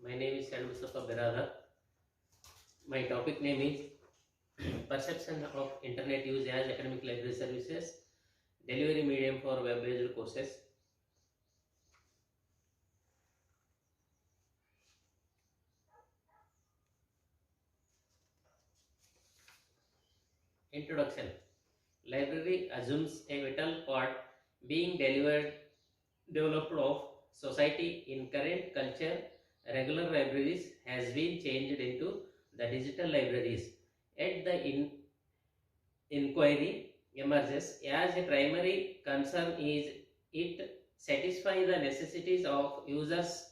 My name is Shan Mustafa Berada. My topic name is Perception of Internet Use as Academic Library Services, Delivery Medium for Web-based Courses. Introduction. Library assumes a vital part being developed of society. In current culture. Regular libraries has been changed into the digital libraries. At the inquiry emerges as a primary concern is it satisfy the necessities of users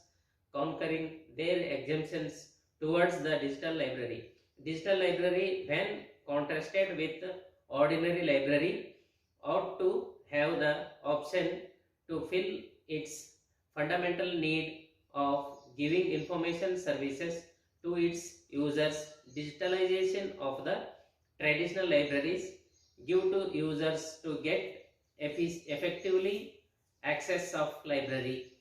conquering their exemptions towards the digital library. Digital library, when contrasted with ordinary library, ought to have the option to fill its fundamental need of giving information services to its users. Digitalization of the traditional libraries give to users to get effectively access of library.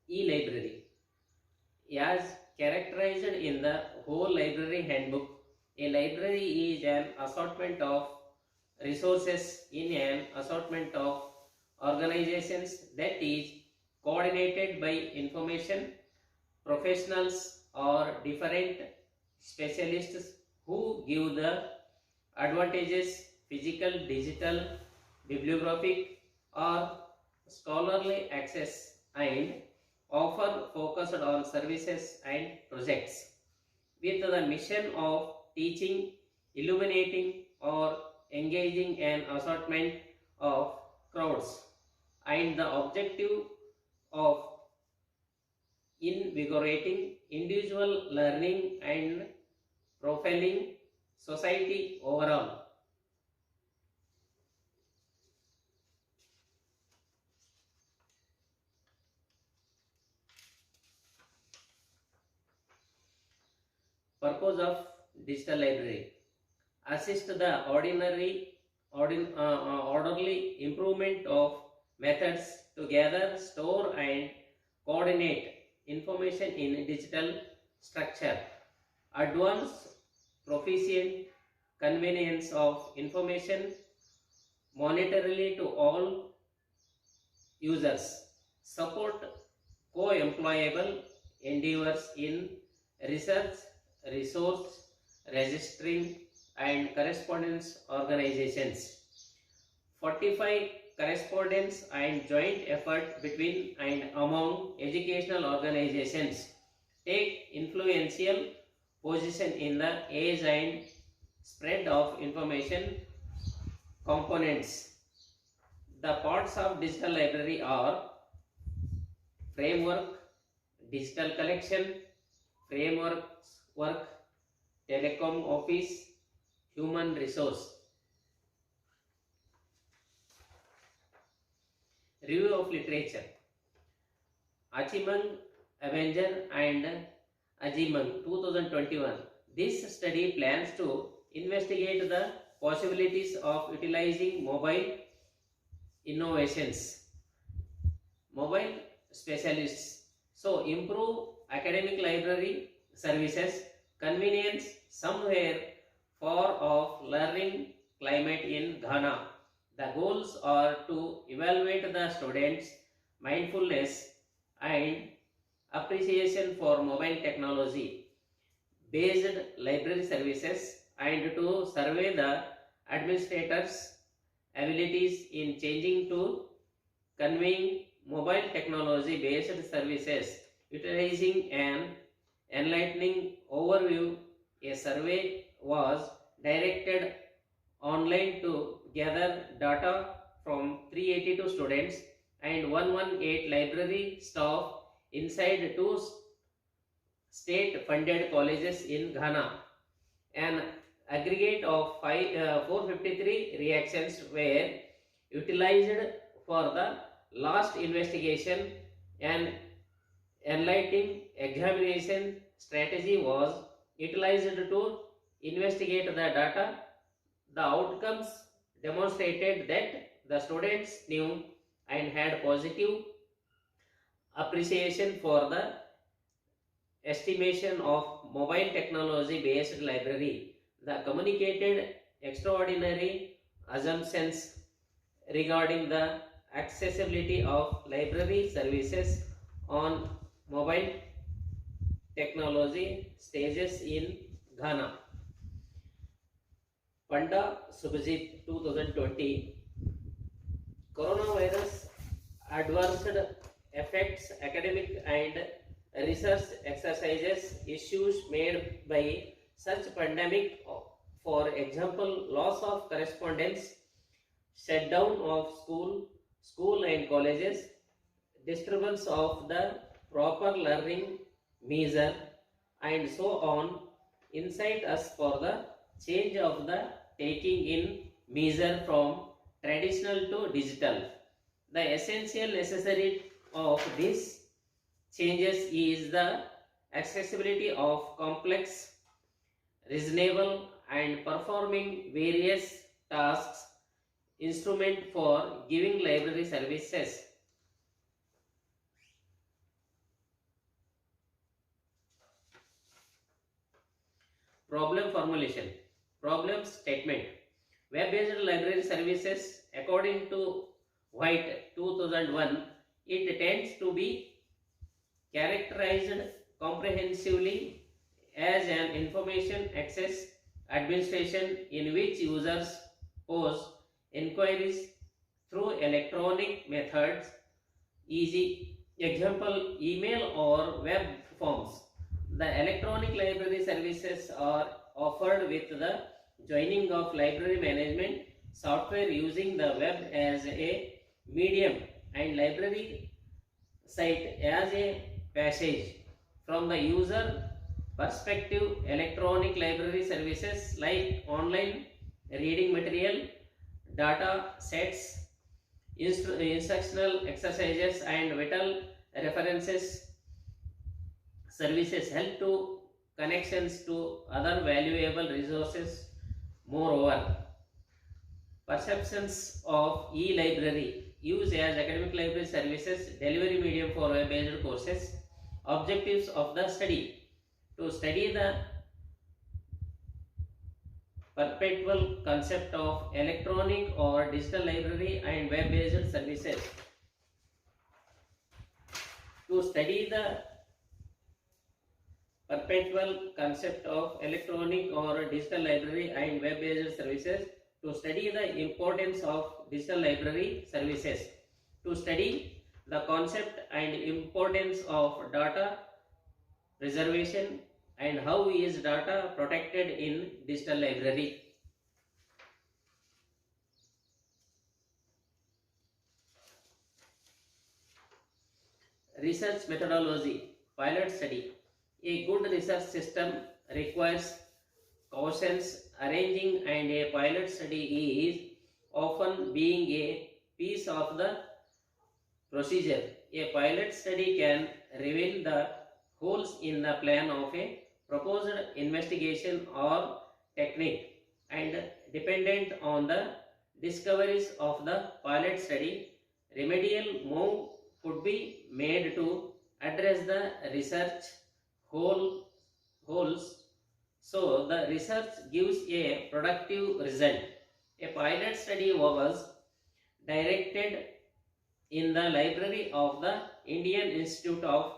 E-library. As characterized in the whole library handbook, a library is an assortment of resources in an assortment of organizations that is coordinated by information professionals or different specialists who give the advantages physical, digital, bibliographic or scholarly access and offer focused on services and projects with the mission of teaching, illuminating or engaging an assortment of crowds and the objective of invigorating individual learning and profiling society overall. Purpose of digital library: assist the orderly improvement of methods to gather, store and coordinate information in digital structure, advance proficient convenience of information monetarily to all users, support co-employable endeavors in research, resource, registering and correspondence organizations, fortify correspondence and joint effort between and among educational organizations, take influential position in the age and spread of information components. The parts of digital library are framework, digital collection, frameworks work, telecom office, human resource. Review of literature. Achimang, Avenger and Ajimang 2021. This study plans to investigate the possibilities of utilizing mobile innovations, mobile specialists, so improve academic library services, convenience somewhere for of learning climate in Ghana. The goals are to evaluate the students' mindfulness and appreciation for mobile technology based library services and to survey the administrators' abilities in changing to conveying mobile technology based services utilizing an enlightening overview. A survey was directed online to gather data from 382 students and 118 library staff inside two state funded colleges in Ghana. An aggregate of 453 reactions were utilized for the last investigation. An enlightening examination strategy was utilized to investigate the data The outcomes demonstrated that the students knew and had positive appreciation for the estimation of mobile technology based library. The communicated extraordinary assumptions regarding the accessibility of library services on mobile technology stages in Ghana. Panda Subhajit 2020. Coronavirus adverse effects academic and research exercises issues made by such pandemic, for example loss of correspondence, shutdown of school and colleges, disturbance of the proper learning measure, and so on, incite us for the change of the taking in measure from traditional to digital. The essential necessary of these changes is the accessibility of complex, reasonable, and performing various tasks instrument for giving library services. Problem formulation. Problem statement. Web-based library services, according to White 2001, it tends to be characterized comprehensively as an information access administration in which users pose inquiries through electronic methods, e.g., example email or web forms. The electronic library services are offered with the joining of library management software using the web as a medium and library site as a passage. From the user perspective, electronic library services like online reading material, data sets, instructional exercises, and vital references services help to connections to other valuable resources. Moreover, perceptions of e-library use as academic library services delivery medium for web-based courses. Objectives of the study: to study the perpetual concept of electronic or digital library and web-based services, to study the perpetual concept of electronic or digital library and web-based services, to study the importance of digital library services, to study the concept and importance of data preservation and how is data protected in digital library. Research methodology. Pilot study. A good research system requires cautions. Arranging and a pilot study is often being a piece of the procedure. A pilot study can reveal the holes in the plan of a proposed investigation or technique, and dependent on the discoveries of the pilot study, remedial move could be made to address the research holes, so the research gives a productive result. A pilot study was directed in the library of the Indian Institute of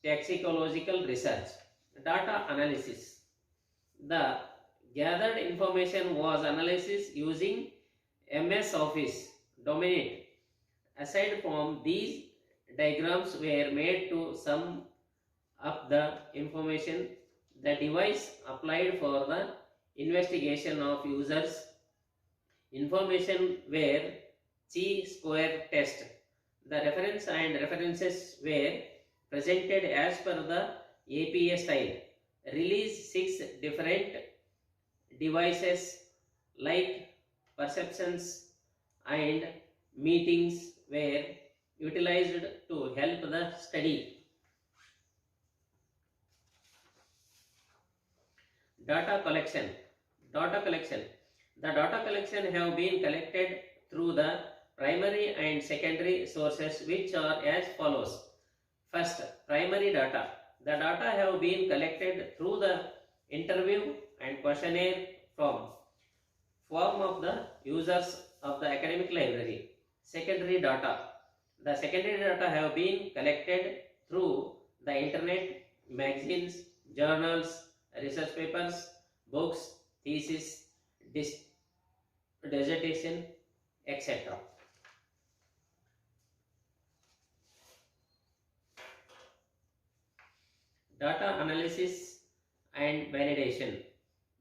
Toxicological Research. Data analysis. The gathered information was analyzed using MS Office Dominate. Aside from these, diagrams were made to sum up the information. The device applied for the investigation of users' information were chi-square test. The reference and references were presented as per the APA style. Release 6 different devices like perceptions and meetings were utilized to help the study. Data collection. Data collection. The data collection have been collected through the primary and secondary sources, which are as follows. First, primary data. The data have been collected through the interview and questionnaire form of the users of the academic library. Secondary data. The secondary data have been collected through the internet, magazines, journals, research papers, books, thesis, dissertation, etc. Data analysis and validation.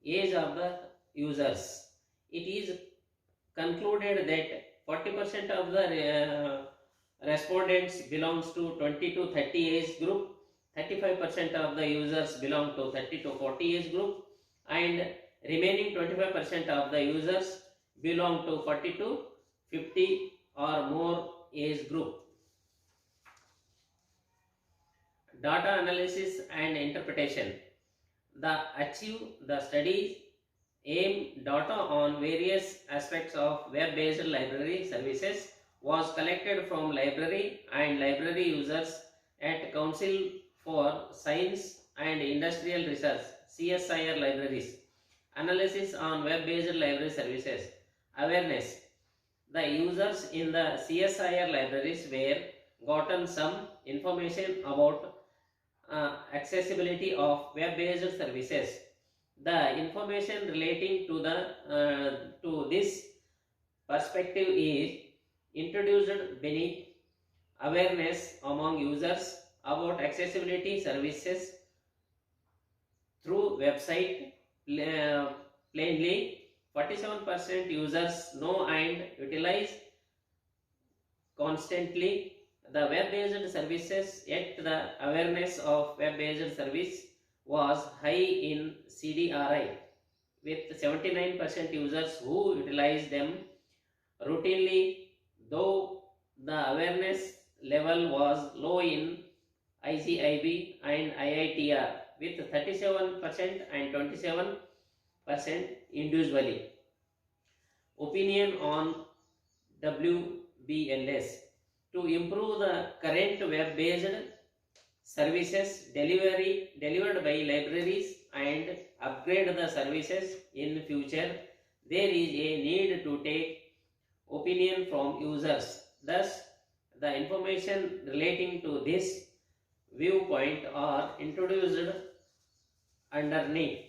Age of the users. It is concluded that 40% of the respondents belongs to 20 to 30 age group, 35% of the users belong to 30 to 40 age group, and remaining 25% of the users belong to 40 to 50 or more age group. Data analysis and interpretation. The studies aim data on various aspects of web-based library services was collected from library and library users at Council for Science and Industrial Research CSIR libraries. Analysis on web-based library services. Awareness. The users in the CSIR libraries were gotten some information about accessibility of web-based services. The information relating to this perspective is introduced beneath. Awareness among users about accessibility services through website. Plainly, 47% users know and utilize constantly the web-based services, yet the awareness of web-based service was high in CDRI, with 79% users who utilize them routinely, though the awareness level was low in IGIB and IITR, with 37% and 27% individually. Opinion on WBLS. To improve the current web-based services delivered by libraries and upgrade the services in future, there is a need to take opinion from users. Thus, the information relating to this viewpoint are introduced underneath.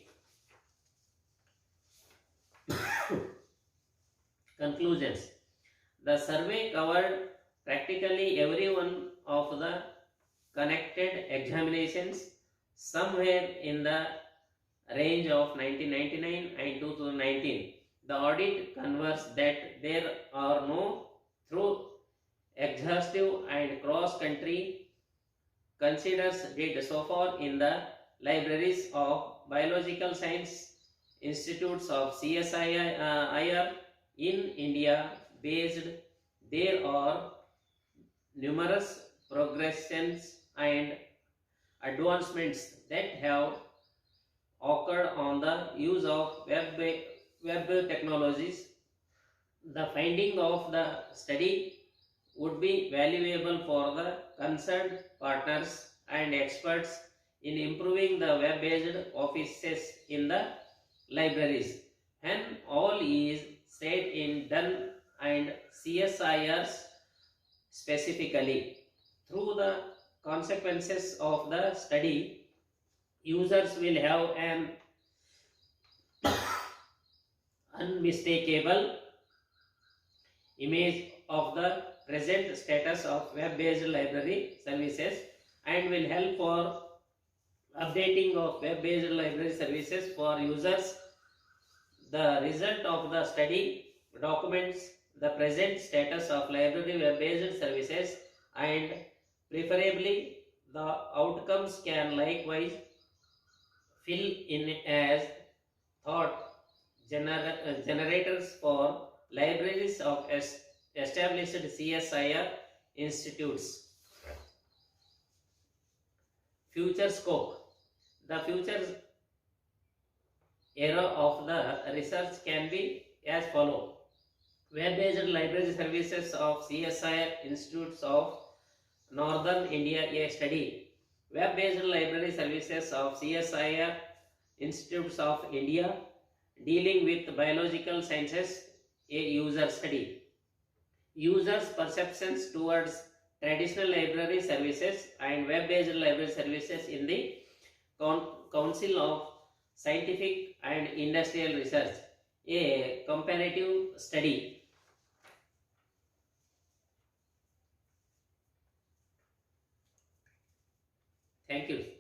Conclusions. The survey covered practically every one of the connected examinations somewhere in the range of 1999 and 2019. The audit confirms that there are no thorough, exhaustive and cross-country considers did so far in the libraries of biological science institutes of CSIR in India based. There are numerous progressions and advancements that have occurred on the use of web technologies. The finding of the study would be valuable for the concerned partners and experts in improving the web-based offices in the libraries. And all is said in done and CSIRs specifically. Through the consequences of the study, users will have an unmistakable image of the present status of web-based library services and will help for updating of web-based library services for users. The result of the study documents the present status of library web-based services, and preferably the outcomes can likewise fill in as thought generators for libraries of established CSIR institutes. Future scope. The future era of the research can be as follow. Web-based library services of CSIR Institutes of Northern India, a study. Web-based library services of CSIR Institutes of India dealing with biological sciences, a user study. Users' perceptions towards traditional library services and web-based library services in the Council of Scientific and Industrial Research, a comparative study. Thank you.